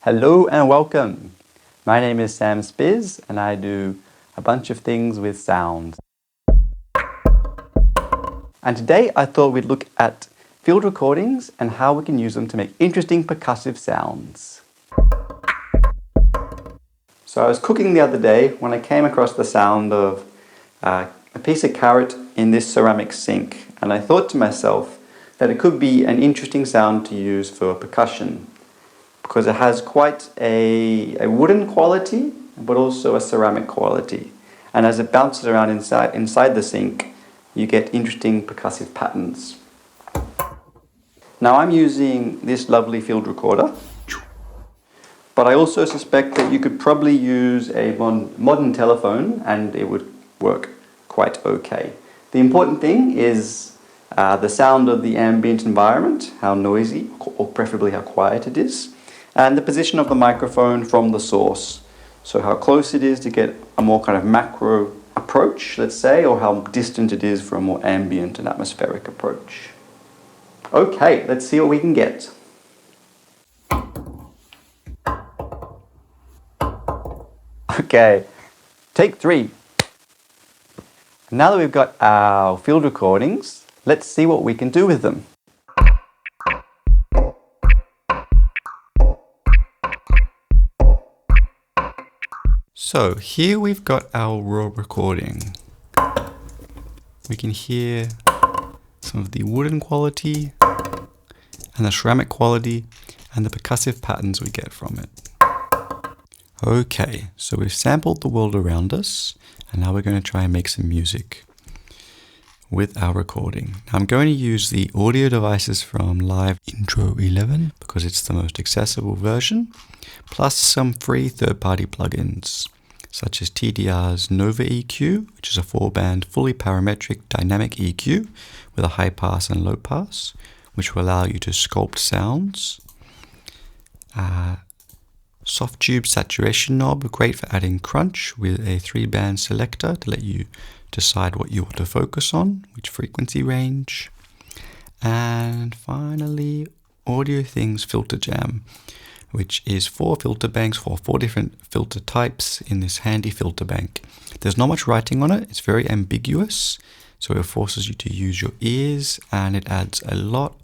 Hello and welcome. My name is Sam Spiz and I do a bunch of things with sound. And today I thought we'd look at field recordings and how we can use them to make interesting percussive sounds. So I was cooking the other day when I came across the sound of a piece of carrot in this ceramic sink, and I thought to myself that it could be an interesting sound to use for percussion because it has quite a wooden quality but also a ceramic quality, and as it bounces around inside the sink you get interesting percussive patterns. Now I'm using this lovely field recorder, but I also suspect that you could probably use a modern telephone and it would work quite okay. The important thing is the sound of the ambient environment, how noisy or preferably how quiet it is, and the position of the microphone from the source. So how close it is to get a more kind of macro approach, let's say, or how distant it is for a more ambient and atmospheric approach. Okay, let's see what we can get. Okay, take 3. Now that we've got our field recordings, let's see what we can do with them. So here we've got our raw recording. We can hear some of the wooden quality and the ceramic quality and the percussive patterns we get from it. Okay, so we've sampled the world around us, and now we're going to try and make some music with our recording. Now I'm going to use the audio devices from Live Intro 11 because it's the most accessible version, plus some free third-party plugins such as TDR's Nova EQ, which is a 4-band fully parametric dynamic EQ with a high pass and low pass, which will allow you to sculpt sounds. Soft tube saturation knob, great for adding crunch with a 3-band selector to let you decide what you want to focus on, which frequency range. And finally, Audio Things Filter Jam, which is 4 filter banks for 4 different filter types in this handy filter bank. There's not much writing on it, it's very ambiguous, so it forces you to use your ears, and it adds a lot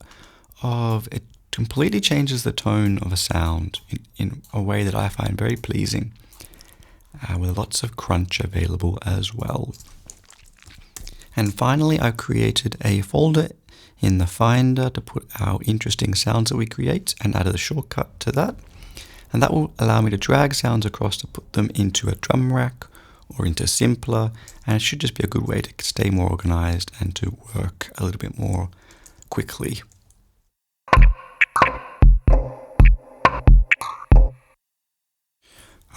of it. Completely changes the tone of a sound in a way that I find very pleasing, with lots of crunch available as well. And finally, I created a folder in the Finder to put our interesting sounds that we create and added a shortcut to that. And that will allow me to drag sounds across to put them into a drum rack or into Simpler, and it should just be a good way to stay more organized and to work a little bit more quickly.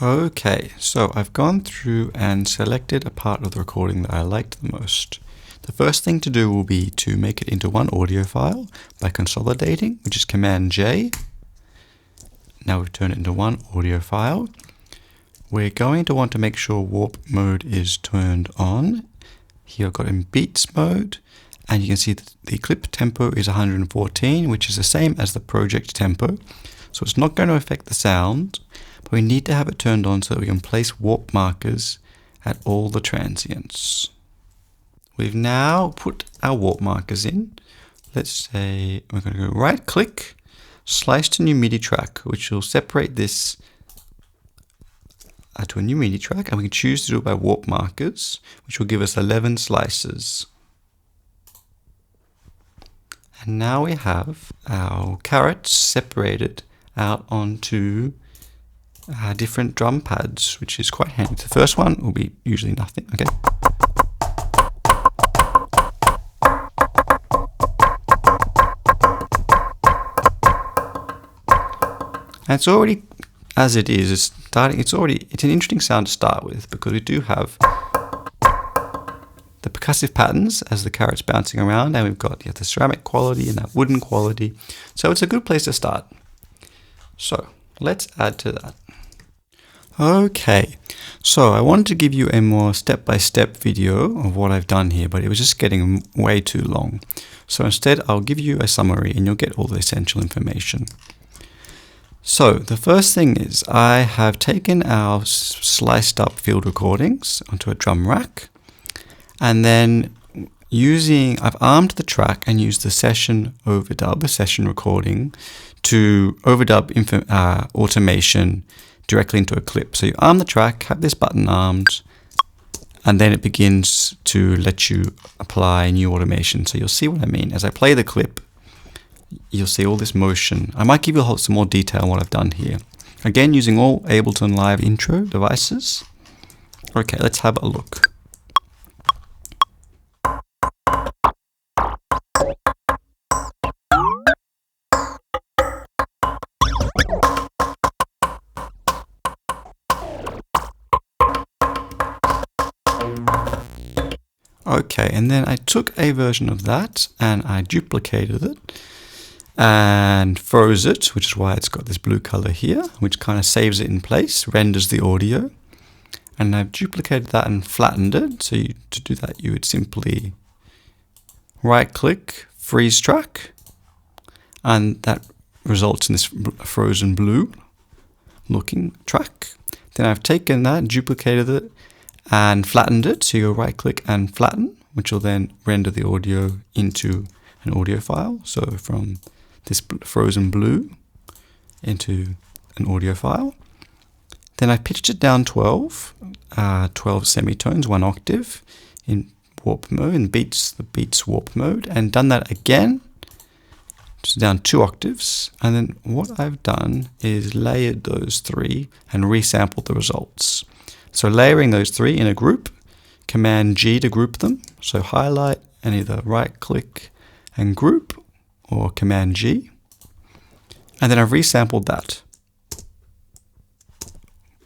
Okay, so I've gone through and selected a part of the recording that I liked the most. The first thing to do will be to make it into one audio file by consolidating, which is Command J. Now we've turned it into one audio file. We're going to want to make sure warp mode is turned on. Here I've got in beats mode, and you can see that the clip tempo is 114, which is the same as the project tempo. So it's not going to affect the sound, but we need to have it turned on so that we can place warp markers at all the transients. We've now put our warp markers in. Let's say we're going to go right click, slice to new MIDI track, which will separate this to a new MIDI track, and we can choose to do it by warp markers, which will give us 11 slices. And now we have our carrots separated out onto different drum pads, which is quite handy. The first one will be usually nothing, okay? And it's already, as it is, it's an interesting sound to start with because we do have the percussive patterns as the carrots bouncing around, and we've got the ceramic quality and that wooden quality. So it's a good place to start. So let's add to that. Okay, so I wanted to give you a more step-by-step video of what I've done here, but it was just getting way too long. So instead, I'll give you a summary and you'll get all the essential information. So the first thing is I have taken our sliced up field recordings onto a drum rack, and then I've armed the track and used the session overdub, a session recording, to overdub automation directly into a clip. So you arm the track, have this button armed, and then it begins to let you apply new automation. So you'll see what I mean. As I play the clip, you'll see all this motion. I might give you some more detail on what I've done here. Again, using all Ableton Live intro devices. Okay, let's have a look. Okay, and then I took a version of that and I duplicated it and froze it, which is why it's got this blue color here, which kind of saves it in place, renders the audio. And I've duplicated that and flattened it. So to do that, you would simply right click, freeze track, and that results in this frozen blue looking track. Then I've taken that and duplicated it and flattened it. So you go right click and flatten, which will then render the audio into an audio file. So from this frozen blue into an audio file. Then I pitched it down 12 semitones, 1 octave in warp mode, in the beats warp mode, and done that again, just down 2 octaves. And then what I've done is layered those 3 and resampled the results. So layering those 3 in a group, Command G to group them. So highlight and either right click and group, or Command G. And then I've resampled that,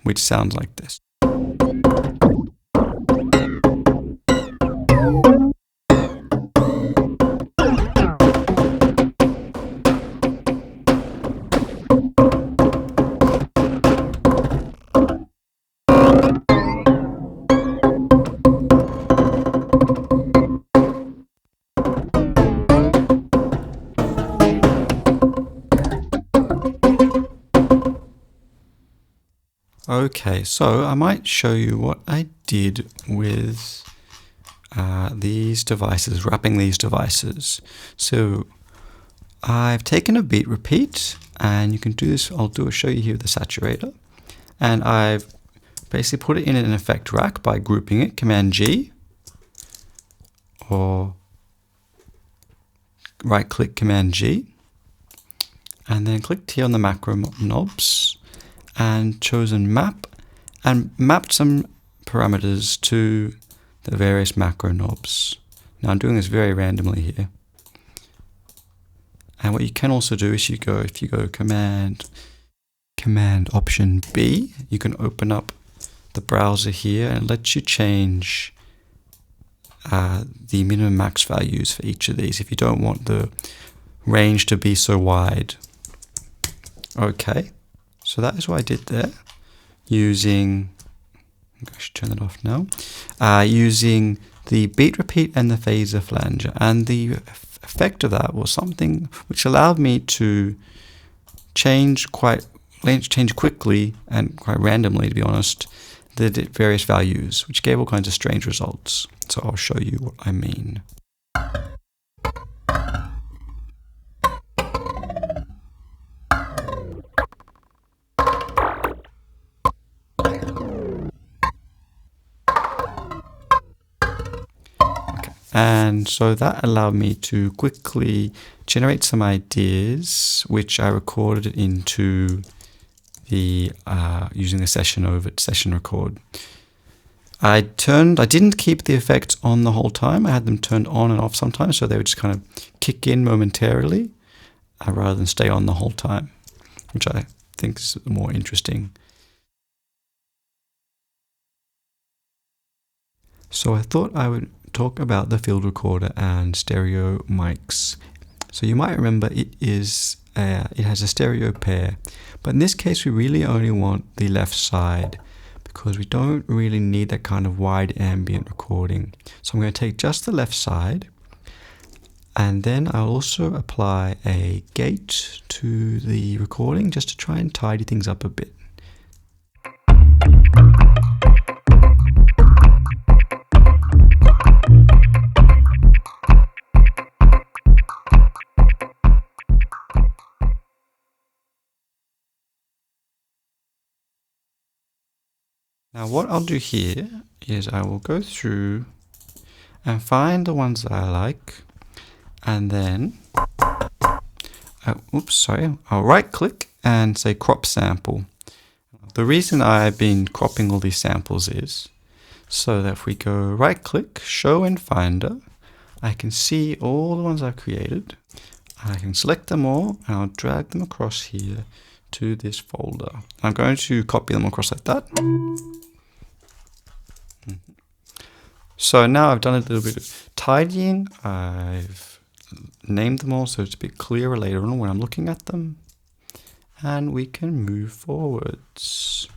which sounds like this. Okay, so I might show you what I did with these devices, wrapping these devices. So I've taken a beat repeat, and you can do this, show you here with the saturator. And I've basically put it in an effect rack by grouping it, Command G, or right click Command G, and then clicked here on the macro knobs, and chosen map, and mapped some parameters to the various macro knobs. Now I'm doing this very randomly here. And what you can also do is if you go Command Option B, you can open up the browser here and it lets you change the minimum max values for each of these if you don't want the range to be so wide. Okay. So that is what I did there, using, I should turn that off now, using the beat repeat and the phaser flanger. And the effect of that was something which allowed me to change quickly and quite randomly, to be honest, the various values, which gave all kinds of strange results. So I'll show you what I mean. And so that allowed me to quickly generate some ideas, which I recorded into the using the session record. I didn't keep the effects on the whole time. I had them turned on and off sometimes, so they would just kind of kick in momentarily rather than stay on the whole time, which I think is more interesting. So I thought I would talk about the field recorder and stereo mics. So you might remember it has a stereo pair, but in this case we really only want the left side because we don't really need that kind of wide ambient recording. So I'm going to take just the left side, And then I'll also apply a gate to the recording just to try and tidy things up a bit. Now what I'll do here is I will go through and find the ones that I like, and then I'll right click and say crop sample. The reason I've been cropping all these samples is so that if we go right click, show in Finder, I can see all the ones I've created. I can select them all and I'll drag them across here to this folder. I'm going to copy them across like that. So now I've done a little bit of tidying. I've named them all so it's a bit clearer later on when I'm looking at them. And we can move forwards.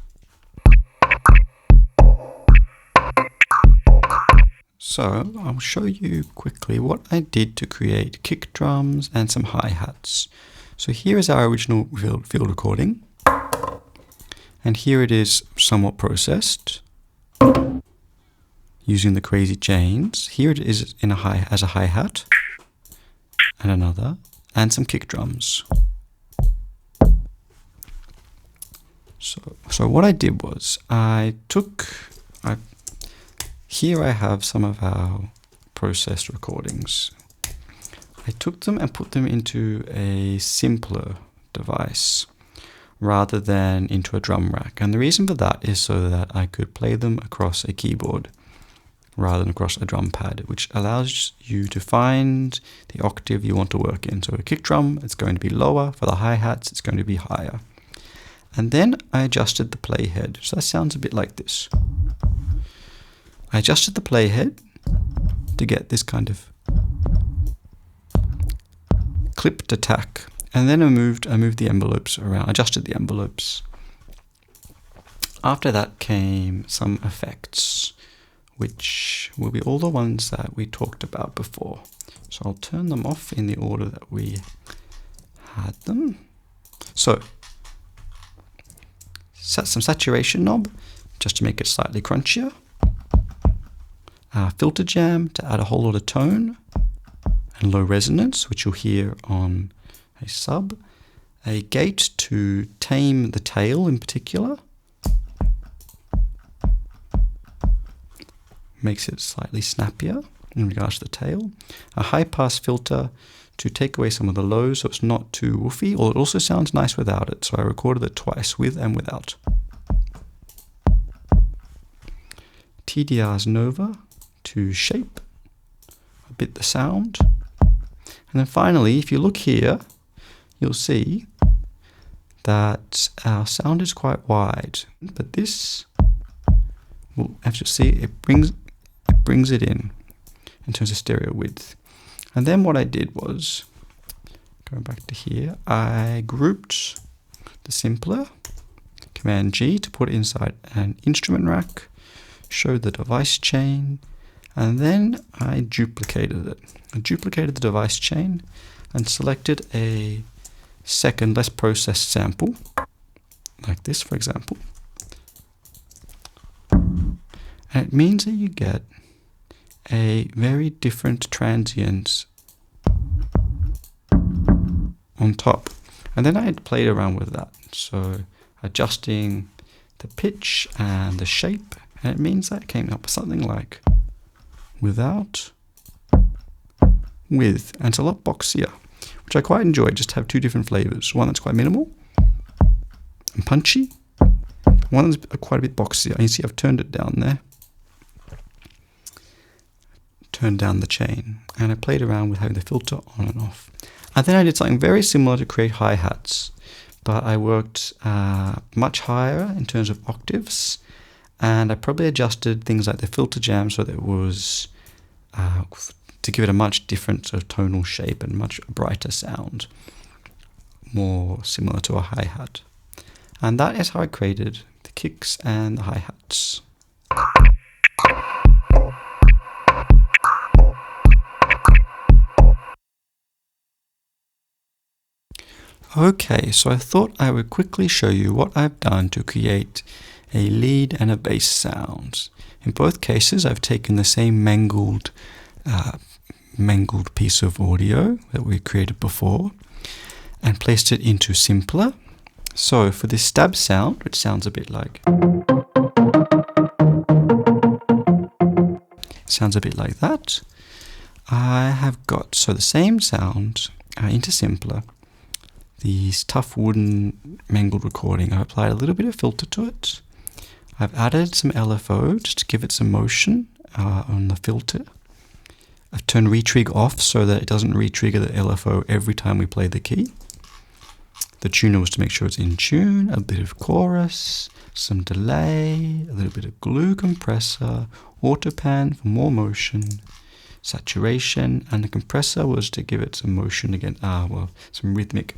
So I'll show you quickly what I did to create kick drums and some hi-hats. So here is our original field recording. And here it is somewhat processed using the crazy chains. Here it is in as a hi-hat and another, and some kick drums. So what I did was here I have some of our processed recordings. I took them and put them into a simpler device rather than into a drum rack. And the reason for that is so that I could play them across a keyboard rather than across a drum pad, which allows you to find the octave you want to work in. So a kick drum, it's going to be lower. For the hi-hats, it's going to be higher. And then I adjusted the playhead. So that sounds a bit like this. I adjusted the playhead to get this kind of clipped attack. And then I moved the envelopes around, adjusted the envelopes. After that came some effects, which will be all the ones that we talked about before. So I'll turn them off in the order that we had them. So, set some saturation knob, just to make it slightly crunchier. Filter jam to add a whole lot of tone, and low resonance, which you'll hear on a sub. A gate to tame the tail in particular. Makes it slightly snappier in regards to the tail. A high pass filter to take away some of the lows so it's not too woofy, or it also sounds nice without it. So I recorded it twice, with and without. TDR's Nova to shape a bit the sound. And then finally, if you look here, you'll see that our sound is quite wide, but this, well, as you see, it brings it in terms of stereo width. And then what I did was, going back to here, I grouped the simpler, Command G to put it inside an instrument rack, showed the device chain, and then I duplicated it. I duplicated the device chain and selected a second, less processed sample, like this, for example. And it means that you get a very different transient on top. And then I had played around with that. So adjusting the pitch and the shape, and it means that it came up with something like without, with, and it's a lot boxier, which I quite enjoy. Just to have two different flavors. One that's quite minimal and punchy, one that's quite a bit boxier. And you see I've turned it down there. Turned down the chain, and I played around with having the filter on and off. And then I did something very similar to create hi-hats, but I worked much higher in terms of octaves, and I probably adjusted things like the filter jam so that it was to give it a much different sort of tonal shape and much brighter sound, more similar to a hi-hat. And that is how I created the kicks and the hi-hats. Okay, so I thought I would quickly show you what I've done to create a lead and a bass sound. In both cases, I've taken the same mangled piece of audio that we created before and placed it into simpler. So for this stab sound, which sounds a bit like that, I have got the same sound into simpler. These tough wooden Mangled recording, I've applied a little bit of filter to it. I've added some LFO just to give it some motion on the filter. I've turned retrig off so that it doesn't re-trigger the LFO every time we play the key. The tuner was to make sure it's in tune, a bit of chorus, some delay, a little bit of glue compressor, auto pan for more motion, saturation, and the compressor was to give it some motion again, some rhythmic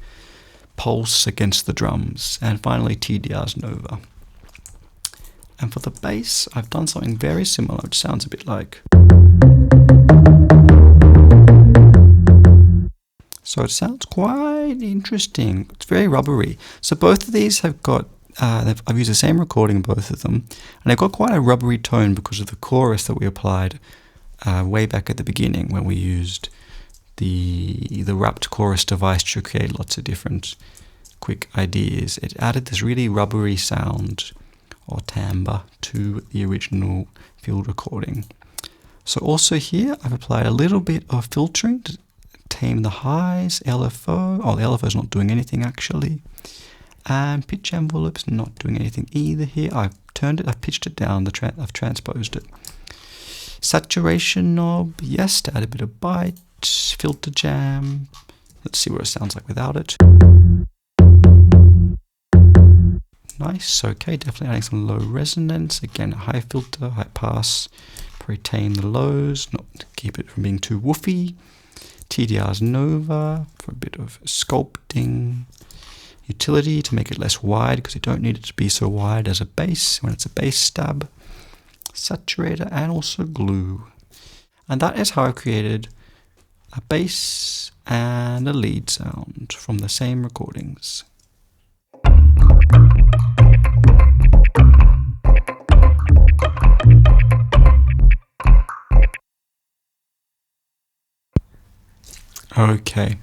pulse against the drums, and finally TDR's Nova. And for the bass, I've done something very similar, which sounds a bit like. So it sounds quite interesting. It's very rubbery. So both of these have got, I've used the same recording in both of them, and they've got quite a rubbery tone because of the chorus that we applied way back at the beginning when we used the wrapped chorus device to create lots of different quick ideas. It added this really rubbery sound or timbre to the original field recording. So also here I've applied a little bit of filtering to tame the highs, LFO. Oh, the LFO is not doing anything actually. And pitch envelope's not doing anything either here. I've pitched it down, I've transposed it. Saturation knob, yes, to add a bit of bite. Filter jam. Let's see what it sounds like without it. Nice, okay, definitely adding some low resonance. Again, high filter, high pass, retain the lows, not to keep it from being too woofy. TDR's Nova for a bit of sculpting. Utility to make it less wide because you don't need it to be so wide as a bass when it's a bass stab. Saturator and also glue. And that is how I created a bass and a lead sound from the same recordings. Okay,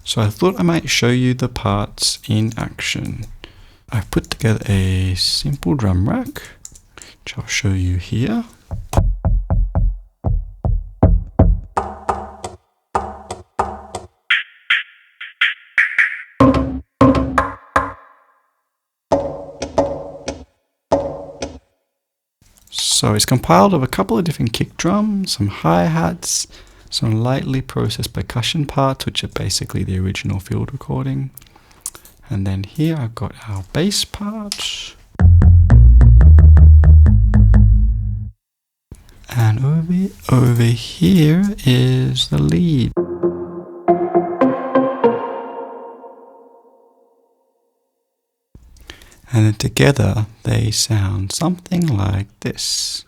so I thought I might show you the parts in action. I've put together a simple drum rack, which I'll show you here. So it's compiled of a couple of different kick drums, some hi-hats, some lightly processed percussion parts, which are basically the original field recording. And then here I've got our bass part. And over here is the lead. And then together they sound something like this.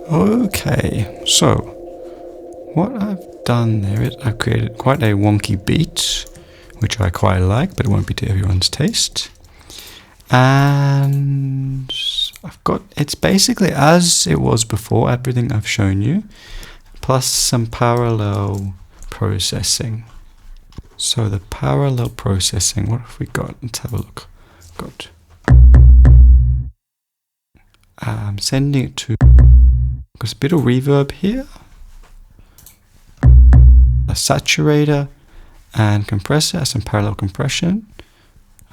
Okay, so what I've done there is I've created quite a wonky beat, which I quite like, but it won't be to everyone's taste. And it's basically as it was before, everything I've shown you, plus some parallel processing. So the parallel processing, what have we got? Let's have a look. Got sending it to a bit of reverb here, a saturator and compressor, some parallel compression,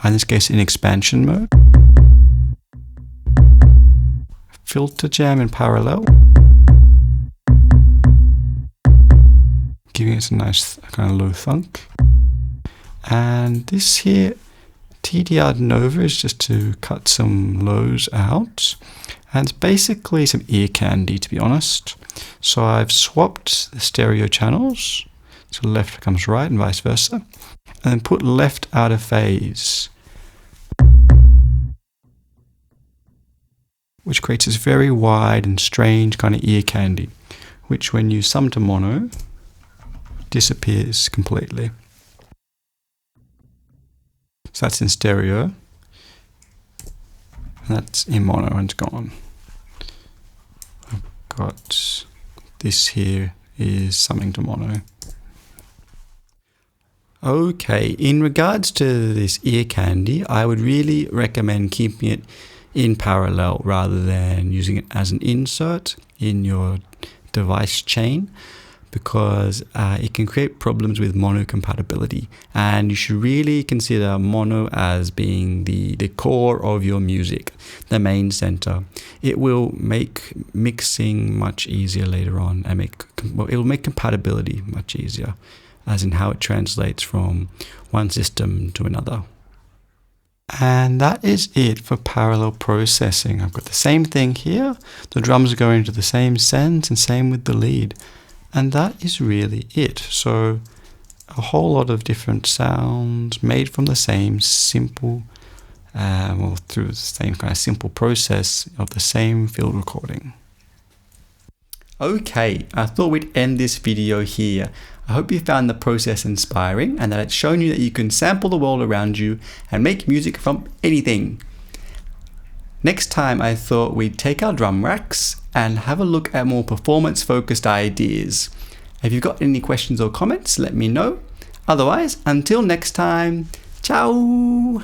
in this case in expansion mode. filter jam in parallel, giving it a nice kind of low thunk. And this here, TDR Nova, is just to cut some lows out. And it's basically some ear candy, to be honest. So I've swapped the stereo channels, so left becomes right and vice versa, and then put left out of phase, which creates this very wide and strange kind of ear candy, which when you sum to mono, disappears completely. So that's in stereo, and that's in mono and it's gone. I've got this here is summing to mono. Okay, in regards to this ear candy, I would really recommend keeping it in parallel rather than using it as an insert in your device chain, because it can create problems with mono compatibility, and you should really consider mono as being the core of your music, the main center. It will make mixing much easier later on, and it will make compatibility much easier, as in how it translates from one system to another. And that is it for parallel processing. I've got the same thing here, the drums are going into the same sends, and same with the lead. And that is really it. So a whole lot of different sounds made from the same simple, or through the same kind of simple process of the same field recording. Okay, I thought we'd end this video here. I hope you found the process inspiring and that it's shown you that you can sample the world around you and make music from anything. Next time I thought we'd take our drum racks and have a look at more performance-focused ideas. If you've got any questions or comments, let me know. Otherwise, until next time, ciao!